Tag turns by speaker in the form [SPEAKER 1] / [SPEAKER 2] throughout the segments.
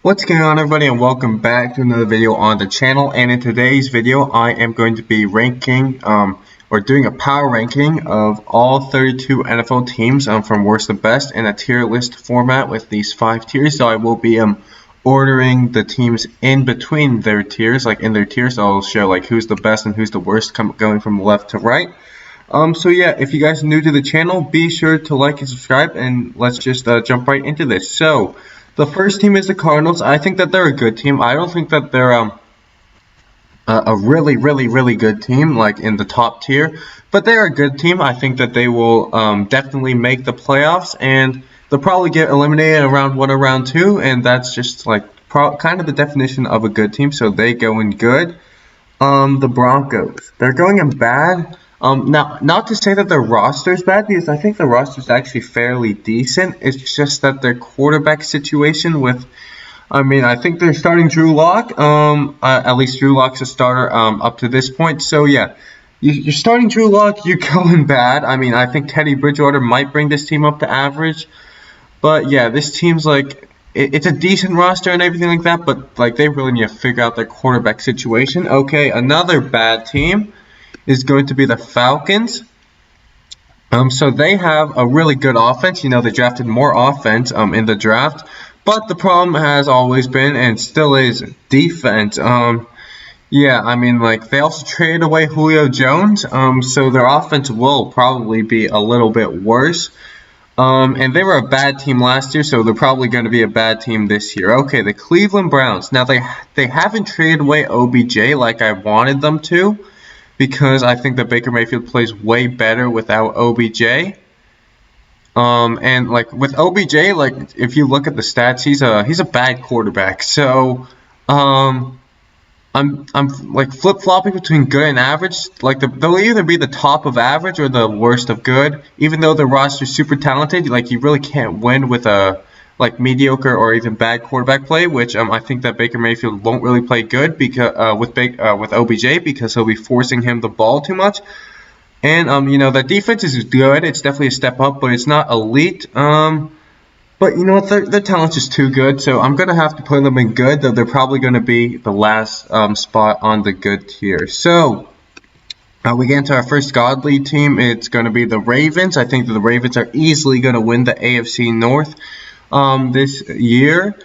[SPEAKER 1] What's going on, everybody, and welcome back to another video on the channel. And in today's video I am going to be ranking or doing a power ranking of all 32 NFL teams from worst to best in a tier list format with these 5 tiers. So I will be ordering the teams in between their tiers, like in their tiers. So I'll show like who's the best and who's the worst, going from left to right. So yeah, if you guys are new to the channel, be sure to like and subscribe, and let's just jump right into this. So the first team is the Cardinals. I think that they're a good team. I don't think that they're a really good team, like in the top tier, but they're a good team. I think that they will definitely make the playoffs, and they'll probably get eliminated in round 1 or round 2, and that's just like kind of the definition of a good team. So they go in good. The Broncos, they're going in bad. Now, not to say that their roster is bad, because I think the roster is actually fairly decent. It's just that their quarterback situation with, I think they're starting Drew Lock. At least Drew Lock's a starter up to this point. So yeah, you're starting Drew Lock, you're going bad. I think Teddy Bridgewater might bring this team up to average. But yeah, this team's like, it's a decent roster and everything like that, but like they really need to figure out their quarterback situation. Okay, another bad team is going to be the Falcons. So they have a really good offense. They drafted more offense in the draft, but the problem has always been and still is defense. Yeah, like they also traded away Julio Jones, so their offense will probably be a little bit worse. And they were a bad team last year, so they're probably going to be a bad team this year. Okay, the Cleveland Browns. Now they haven't traded away OBJ like I wanted them to, because I think that Baker Mayfield plays way better without OBJ. And like with OBJ, like if you look at the stats, he's a bad quarterback. So I'm like flip-flopping between good and average. Like they'll either be the top of average or the worst of good. Even though the roster's super talented, like you really can't win with a like mediocre or even bad quarterback play, which I think that Baker Mayfield won't really play good because with OBJ, because he'll be forcing him the ball too much. And the defense is good. It's definitely a step up, but it's not elite. But you know what? Their talent's just too good, so I'm gonna have to put them in good. Though they're probably gonna be the last spot on the good tier. So we get into our first godly team. It's gonna be the Ravens. I think that the Ravens are easily gonna win the AFC North this year.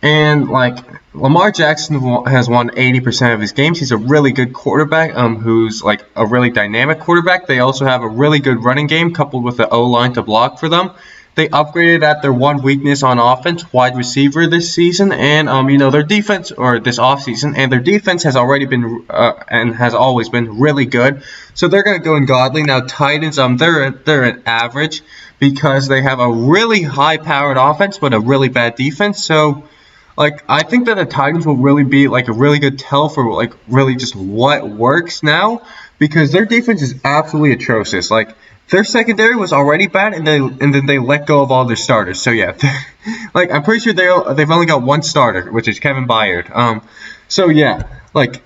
[SPEAKER 1] And like Lamar Jackson has won 80% of his games. He's a really good quarterback, who's like a really dynamic quarterback. They also have a really good running game coupled with the O-line to block for them. They upgraded at their one weakness on offense, wide receiver, this season, and their defense, or this offseason, and their defense has already been and has always been really good. So they're gonna go in godly. Now Titans, they're an average because they have a really high-powered offense but a really bad defense. So like I think that the Titans will really be like a really good tell for like really just what works now, because their defense is absolutely atrocious. Like their secondary was already bad, and then they let go of all their starters. So yeah, like I'm pretty sure they've only got one starter, which is Kevin Byard. So yeah, like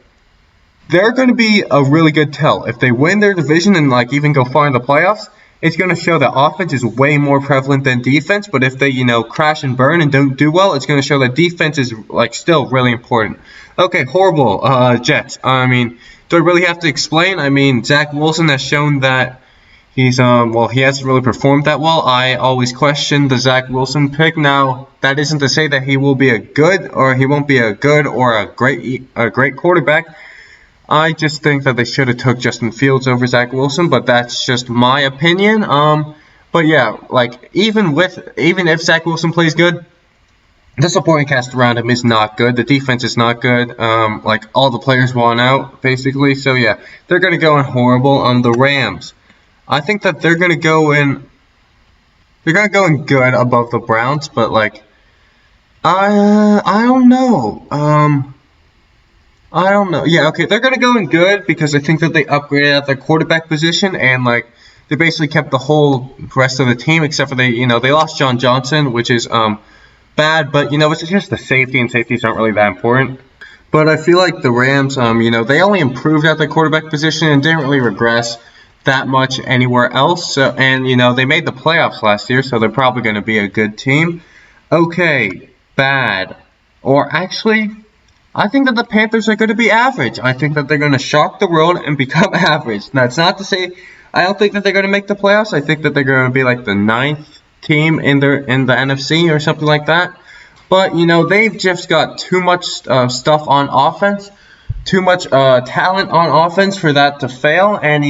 [SPEAKER 1] they're going to be a really good tell if they win their division and like even go far in the playoffs. It's going to show that offense is way more prevalent than defense. But if they crash and burn and don't do well, it's going to show that defense is like still really important. Okay, horrible Jets. Do I really have to explain? Zach Wilson has shown that he's he hasn't really performed that well. I always question the Zach Wilson pick. Now that isn't to say that he will be a good or a great quarterback. I just think that they should have took Justin Fields over Zach Wilson, but that's just my opinion. But yeah, like even if Zach Wilson plays good, the supporting cast around him is not good. The defense is not good. Like all the players want out basically. So yeah, they're gonna go in horrible. The Rams, I think that they're gonna go in good above the Browns, but like I don't know. I don't know. Yeah, okay, they're going to go in good because I think that they upgraded at their quarterback position, and like they basically kept the whole rest of the team except for they lost John Johnson, which is bad, but it's just the safety, and safeties aren't really that important. But I feel like the Rams, they only improved at their quarterback position and didn't really regress that much anywhere else. So, and they made the playoffs last year, so they're probably going to be a good team. Okay, bad. Or actually, I think that the Panthers are going to be average. I think that they're going to shock the world and become average. That's not to say I don't think that they're going to make the playoffs. I think that they're going to be like the ninth team in the NFC or something like that. But they've just got too much stuff on offense, too much talent on offense for that to fail. And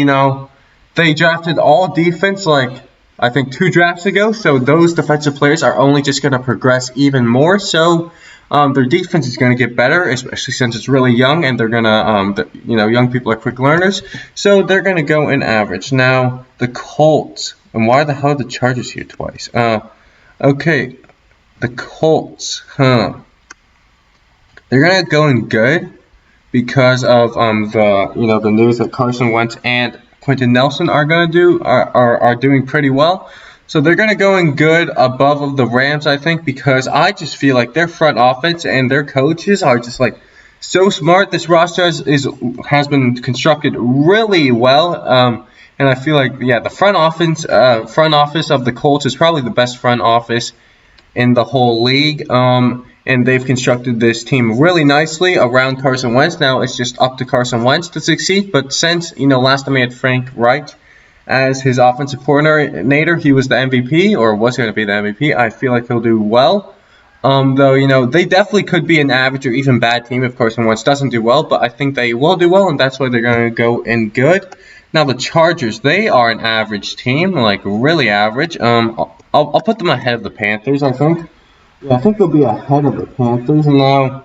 [SPEAKER 1] they drafted all defense like I think 2 drafts ago. So those defensive players are only just going to progress even more. So their defense is going to get better, especially since it's really young, and they're going to, young people are quick learners. So they're going to go in average. Now, the Colts. And why the hell the Chargers here twice? Okay, the Colts, They're going to go in good because of the news that Carson Wentz and Quentin Nelson are doing pretty well. So they're going to go in good above of the Rams, I think, because I just feel like their front offense and their coaches are just like so smart. This roster has been constructed really well, and I feel like the front office of the Colts is probably the best front office in the whole league. And they've constructed this team really nicely around Carson Wentz. Now it's just up to Carson Wentz to succeed. But since last time he had Frank Reich as his offensive coordinator, he was the MVP or was going to be the MVP. I feel like he'll do well. Though they definitely could be an average or even bad team if Carson Wentz doesn't do well. But I think they will do well, and that's why they're going to go in good. Now the Chargers, they are an average team, like really average. I'll put them ahead of the Panthers, I think. Yeah, I think they'll be ahead of the Panthers. Now,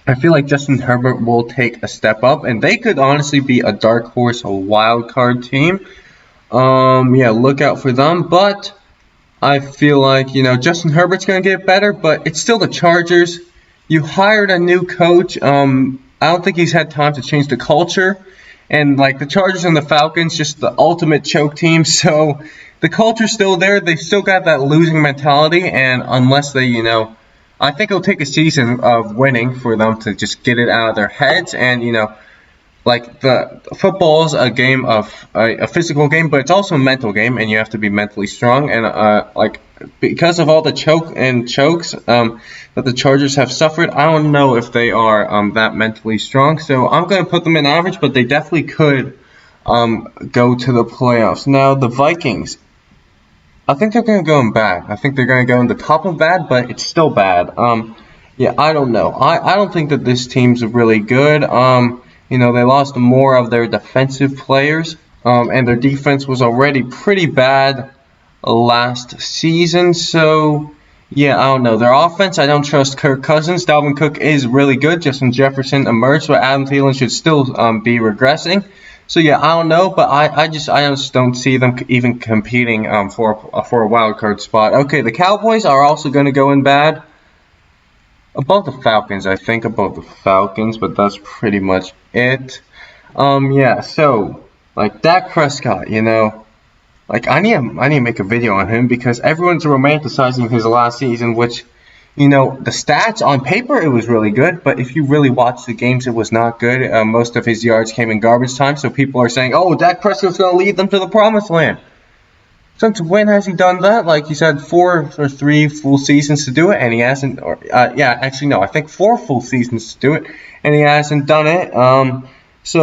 [SPEAKER 1] I feel like Justin Herbert will take a step up, and they could honestly be a dark horse, a wild card team. Look out for them. But I feel like, Justin Herbert's going to get better, but it's still the Chargers. You hired a new coach. I don't think he's had time to change the culture. And, the Chargers and the Falcons, just the ultimate choke team. So the culture's still there. They still got that losing mentality. And unless they, I think it'll take a season of winning for them to just get it out of their heads. And, the football is a game of a physical game, but it's also a mental game, and you have to be mentally strong. And because of all the chokes that the Chargers have suffered, I don't know if they are that mentally strong. So I'm going to put them in average, but they definitely could go to the playoffs. Now the Vikings, I think they're going to go in bad. I think they're going to go in the top of bad, but it's still bad. I don't know. I don't think that this team's really good. They lost more of their defensive players, and their defense was already pretty bad last season. So, I don't know. Their offense, I don't trust Kirk Cousins. Dalvin Cook is really good. Justin Jefferson emerged, but Adam Thielen should still be regressing. So, I don't know, but I just don't see them even competing for a wild card spot. Okay, the Cowboys are also going to go in bad. Above the Falcons, I think, but that's pretty much it. So, Dak Prescott, I need to make a video on him because everyone's romanticizing his last season, which, the stats on paper, it was really good, but if you really watch the games, it was not good. Most of his yards came in garbage time, so people are saying, oh, Dak Prescott's going to lead them to the promised land. Since when has he done that? He's had 4 or 3 full seasons to do it, and he hasn't. I think 4 full seasons to do it, and he hasn't done it. He's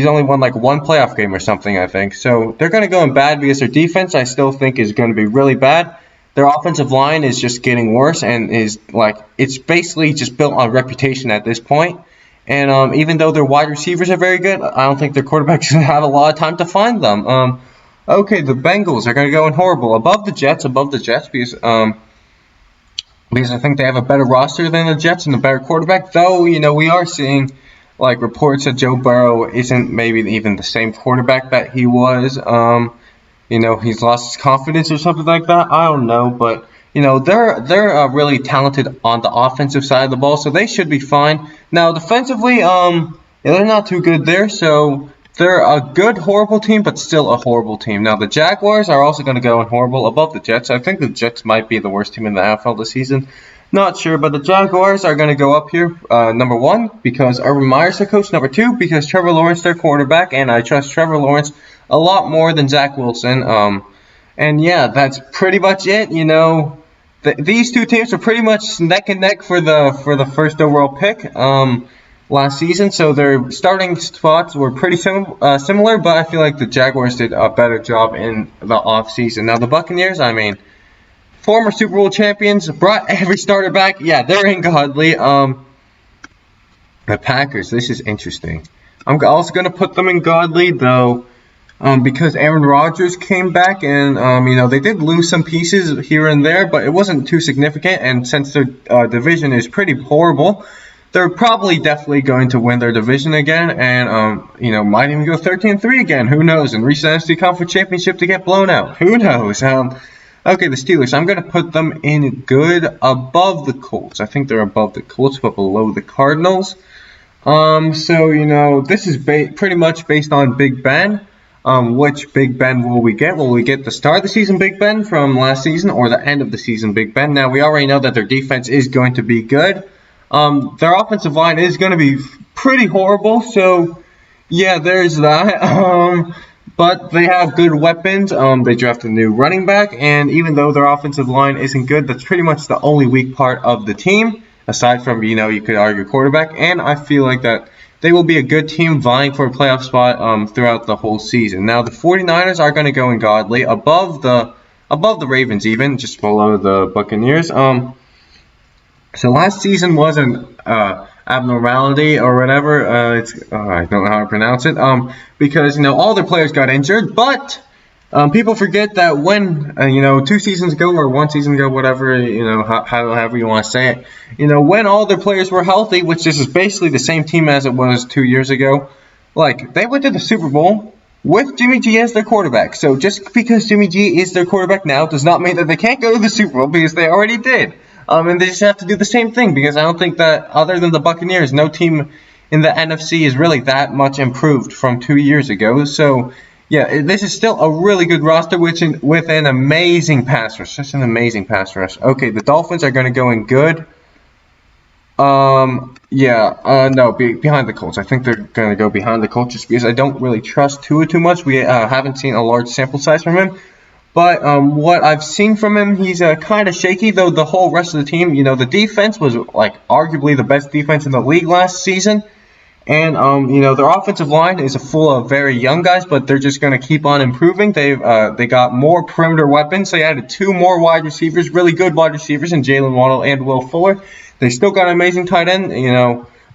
[SPEAKER 1] only won 1 playoff game or something, I think. So they're going to go in bad because their defense, I still think, is going to be really bad. Their offensive line is just getting worse, and it's basically just built on reputation at this point. And even though their wide receivers are very good, I don't think their quarterbacks have a lot of time to find them. Okay, the Bengals are going to go in horrible. Above the Jets because I think they have a better roster than the Jets and a better quarterback. Though, we are seeing reports that Joe Burrow isn't maybe even the same quarterback that he was. He's lost his confidence or something like that. I don't know, but they're really talented on the offensive side of the ball, so they should be fine. Now, defensively, they're not too good there, so they're a good, horrible team, but still a horrible team. Now, the Jaguars are also going to go in horrible above the Jets. I think the Jets might be the worst team in the NFL this season. Not sure, but the Jaguars are going to go up here, number 1, because Urban Meyer's their coach. Number 2, because Trevor Lawrence their quarterback, and I trust Trevor Lawrence a lot more than Zach Wilson. That's pretty much it, these two teams are pretty much neck and neck for the first overall pick last season. So their starting spots were pretty similar, but I feel like the Jaguars did a better job in the offseason. Now the Buccaneers, I mean, former Super Bowl champions, brought every starter back. Yeah, they're ungodly. The Packers, this is interesting. I'm also going to put them in godly, though, because Aaron Rodgers came back, and they did lose some pieces here and there, but it wasn't too significant. And since their division is pretty horrible, they're probably definitely going to win their division again, and might even go 13-3 again. Who knows? And reach the NFC Conference Championship to get blown out. Who knows? Okay, the Steelers. I'm going to put them in good, above the Colts. I think they're above the Colts, but below the Cardinals. This is pretty much based on Big Ben. Which Big Ben will we get? Will we get the start of the season Big Ben from last season or the end of the season Big Ben? Now, we already know that their defense is going to be good. Their offensive line is going to be pretty horrible, so yeah, there's that. But they have good weapons. They drafted a new running back, and even though their offensive line isn't good, that's pretty much the only weak part of the team. Aside from, you could argue quarterback, and I feel like that they will be a good team vying for a playoff spot throughout the whole season. Now, the 49ers are going to go in godly, above the Ravens even, just below the Buccaneers. So last season was an abnormality or whatever. I don't know how to pronounce it. Because, all their players got injured, but people forget that when, 2 seasons ago or 1 season ago, whatever, however you want to say it, when all their players were healthy, which this is basically the same team as it was 2 years ago, like, they went to the Super Bowl with Jimmy G as their quarterback. So just because Jimmy G is their quarterback now does not mean that they can't go to the Super Bowl, because they already did. And they just have to do the same thing, because I don't think that, other than the Buccaneers, no team in the NFC is really that much improved from 2 years ago. So, yeah, this is still a really good roster with an amazing pass rush. Such an amazing pass rush. Okay, the Dolphins are going to go in good. No, behind the Colts. I think they're going to go behind the Colts just because I don't really trust Tua too much. We haven't seen a large sample size from him. But what I've seen from him, he's kind of shaky, though the whole rest of the team, the defense was, arguably the best defense in the league last season. And, their offensive line is full of very young guys, but they're just going to keep on improving. They got more perimeter weapons. They added 2 more wide receivers, really good wide receivers, in Jalen Waddle and Will Fuller. They still got an amazing tight end.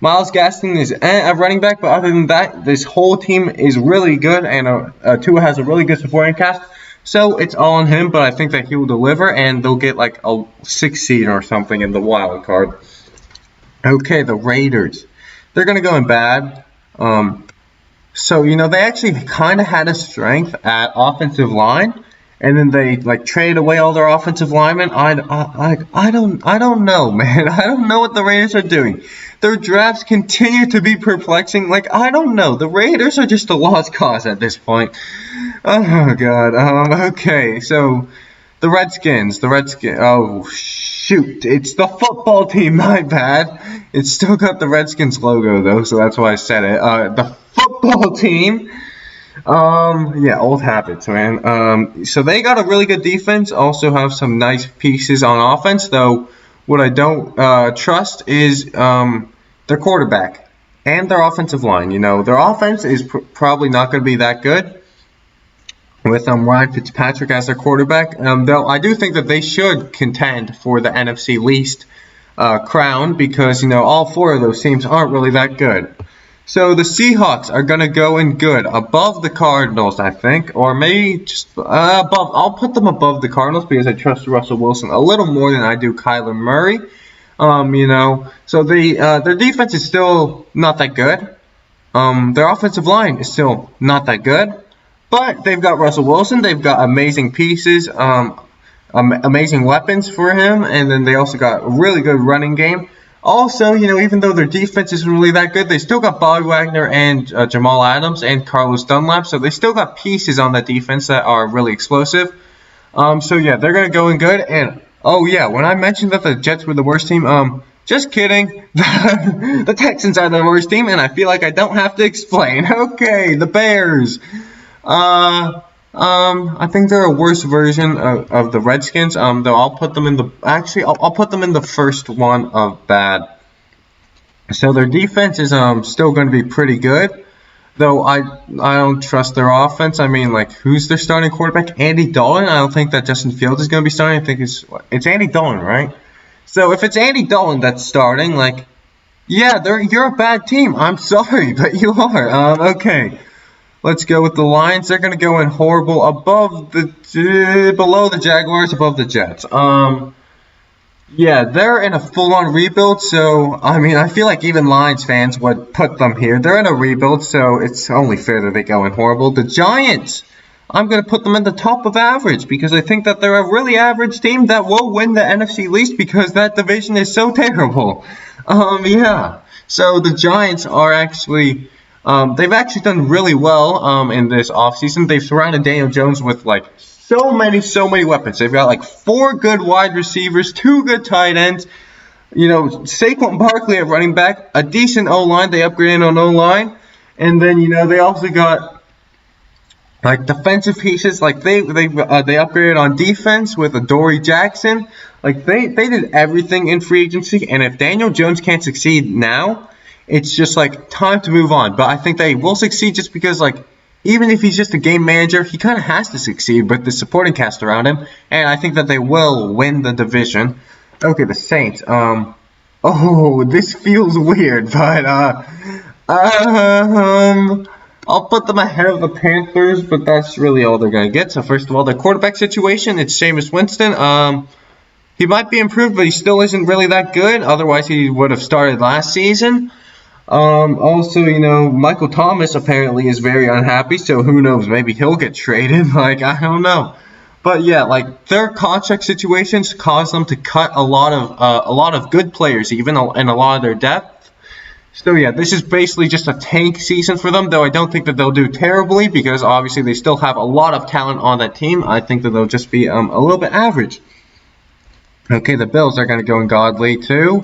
[SPEAKER 1] Miles Gaskin is a running back, but other than that, this whole team is really good, and Tua has a really good supporting cast. So it's all on him, but I think that he will deliver, and they'll get a 6th seed or something in the wild card. Okay, the Raiders. They're going to go in bad. They actually kind of had a strength at offensive line, and then they traded away all their offensive linemen. I don't know, man. I don't know what the Raiders are doing. Their drafts continue to be perplexing. I don't know. The Raiders are just a lost cause at this point. Oh God. Okay. So the Redskins. Oh shoot! It's the football team. My bad. It's still got the Redskins logo though, so that's why I said it. The football team. Old habits, man. So they got a really good defense. Also have some nice pieces on offense, though. What I don't trust is their quarterback and their offensive line. Their offense is probably not going to be that good with Ryan Fitzpatrick as their quarterback. Though I do think that they should contend for the NFC least crown, because all 4 of those teams aren't really that good. So the Seahawks are going to go in good, above the Cardinals, I think, or maybe just above. I'll put them above the Cardinals because I trust Russell Wilson a little more than I do Kyler Murray. So their defense is still not that good. Their offensive line is still not that good, but they've got Russell Wilson. They've got amazing pieces, amazing weapons for him, and then they also got a really good running game. Also, even though their defense isn't really that good, they still got Bobby Wagner and Jamal Adams and Carlos Dunlap, so they still got pieces on that defense that are really explosive. They're going to go in good. And, when I mentioned that the Jets were the worst team, just kidding. The Texans are the worst team, and I feel like I don't have to explain. Okay, the Bears. I think they're a worse version of the Redskins. Though I'll put them in the I'll put them in the first one of bad. So their defense is still going to be pretty good. Though I don't trust their offense. I mean, like, who's their starting quarterback? Andy Dalton. I don't think that Justin Fields is going to be starting. I think it's Andy Dalton, right? So if it's Andy Dalton that's starting, like, yeah, you're a bad team. I'm sorry, but you are. Okay. Let's go with the Lions. They're going to go in horrible below the Jaguars, above the Jets. Yeah, they're in a full-on rebuild, so, I mean, I feel like even Lions fans would put them here. They're in a rebuild, so it's only fair that they go in horrible. The Giants, I'm going to put them in the top of average because I think that they're a really average team that will win the NFC East because that division is so terrible. Yeah. So the Giants are actually... they've actually done really well in this offseason. They've surrounded Daniel Jones with, like, so many weapons. They've got, like, 4 good wide receivers, 2 good tight ends, Saquon Barkley at running back, a decent O-line. They upgraded on O-line. And then, they also got, like, defensive pieces. Like, they upgraded on defense with Adoree Jackson. Like, they did everything in free agency. And if Daniel Jones can't succeed now, it's just, like, time to move on. But I think they will succeed just because, like, even if he's just a game manager, he kind of has to succeed with the supporting cast around him. And I think that they will win the division. Okay, the Saints. This feels weird, but, I'll put them ahead of the Panthers, but that's really all they're going to get. So, first of all, the quarterback situation, it's Jameis Winston. He might be improved, but he still isn't really that good. Otherwise, he would have started last season. Also, Michael Thomas apparently is very unhappy, so who knows, maybe he'll get traded, like, I don't know. But yeah, like, their contract situations cause them to cut a lot of good players, even in a lot of their depth. So yeah, this is basically just a tank season for them, though I don't think that they'll do terribly, because obviously they still have a lot of talent on that team. I think that they'll just be a little bit average. Okay, the Bills are going to go ungodly too.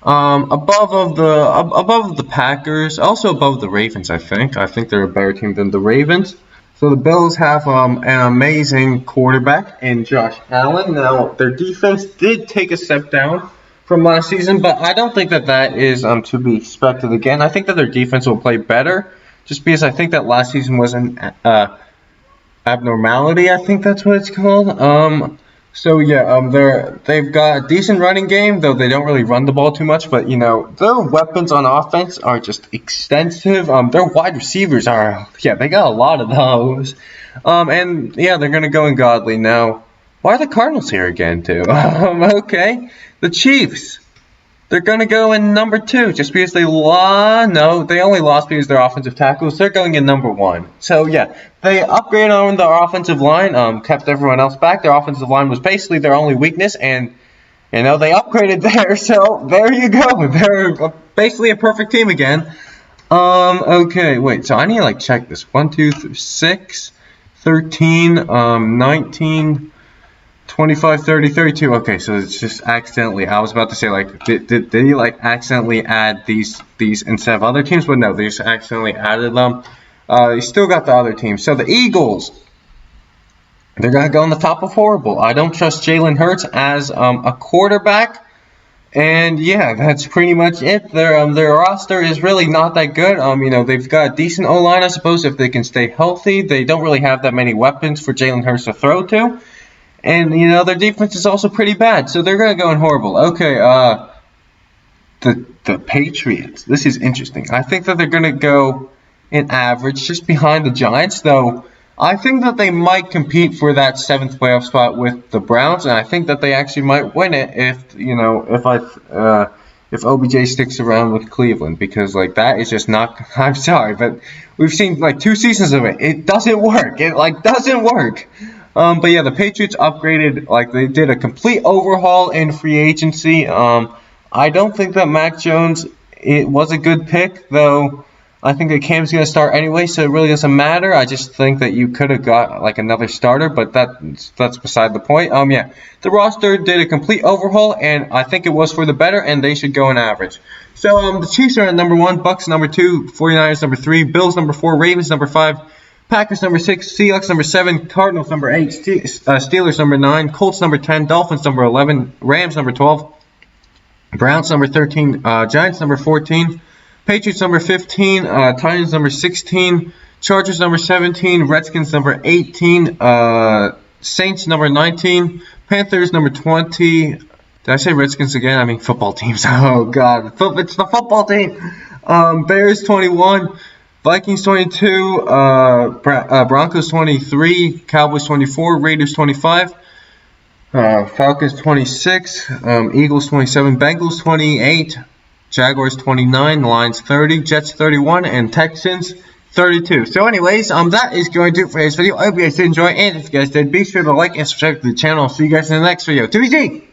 [SPEAKER 1] Above the Packers, also above the Ravens, I think. I think they're a better team than the Ravens. So the Bills have an amazing quarterback in Josh Allen. Now, their defense did take a step down from last season, but I don't think that is to be expected again. I think that their defense will play better, just because I think that last season was an abnormality. I think that's what it's called. So yeah, they've got a decent running game, though they don't really run the ball too much. But their weapons on offense are just extensive. Their wide receivers they got a lot of those. And yeah, they're gonna go ungodly now. Why are the Cardinals here again too? Okay, the Chiefs. They're going to go in number 2 just because they lost. No, they only lost because their offensive tackles. They're going in number 1. So, yeah, they upgraded on their offensive line, kept everyone else back. Their offensive line was basically their only weakness, and, they upgraded there. So, there you go. They're basically a perfect team again. Okay, wait. So, I need to, check this. 1, 2, 3, 6, 13, 19... 25, 30, 32. Okay, so it's just accidentally. I was about to say, did he, accidentally add these instead of other teams? But no, they just accidentally added them. He still got the other teams. So the Eagles, they're going to go on the top of horrible. I don't trust Jalen Hurts as a quarterback. And, yeah, that's pretty much it. Their roster is really not that good. They've got a decent O-line, I suppose, if they can stay healthy. They don't really have that many weapons for Jalen Hurts to throw to. And, their defense is also pretty bad, so they're going to go in horrible. Okay, the Patriots. This is interesting. I think that they're going to go in average, just behind the Giants, though I think that they might compete for that 7th playoff spot with the Browns, and I think that they actually might win it if OBJ sticks around with Cleveland, because, that is just not... I'm sorry, but we've seen, 2 seasons of it. It doesn't work. It, doesn't work. But yeah, the Patriots upgraded, they did a complete overhaul in free agency. I don't think that Mac Jones, it was a good pick, though I think that Cam's going to start anyway, so it really doesn't matter. I just think that you could have got, another starter, but that's beside the point. Yeah, the roster did a complete overhaul, and I think it was for the better, and they should go in average. So, the Chiefs are at number 1, Bucks number 2, 49ers number 3, Bills number 4, Ravens number 5, Packers number 6, Seahawks number 7, Cardinals number 8, Steelers number 9, Colts number 10, Dolphins number 11, Rams number 12, Browns number 13, Giants number 14, Patriots number 15, Titans number 16, Chargers number 17, Redskins number 18, Saints number 19, Panthers number 20. Did I say Redskins again? I mean football teams. Oh god, it's the football team. Bears 21, Vikings 22, Broncos 23, Cowboys 24, Raiders 25, Falcons 26, Eagles 27, Bengals 28, Jaguars 29, Lions 30, Jets 31, and Texans 32. So anyways, that is going to do it for today's video. I hope you guys did enjoy, and if you guys did, be sure to like and subscribe to the channel. I'll see you guys in the next video. 2BG!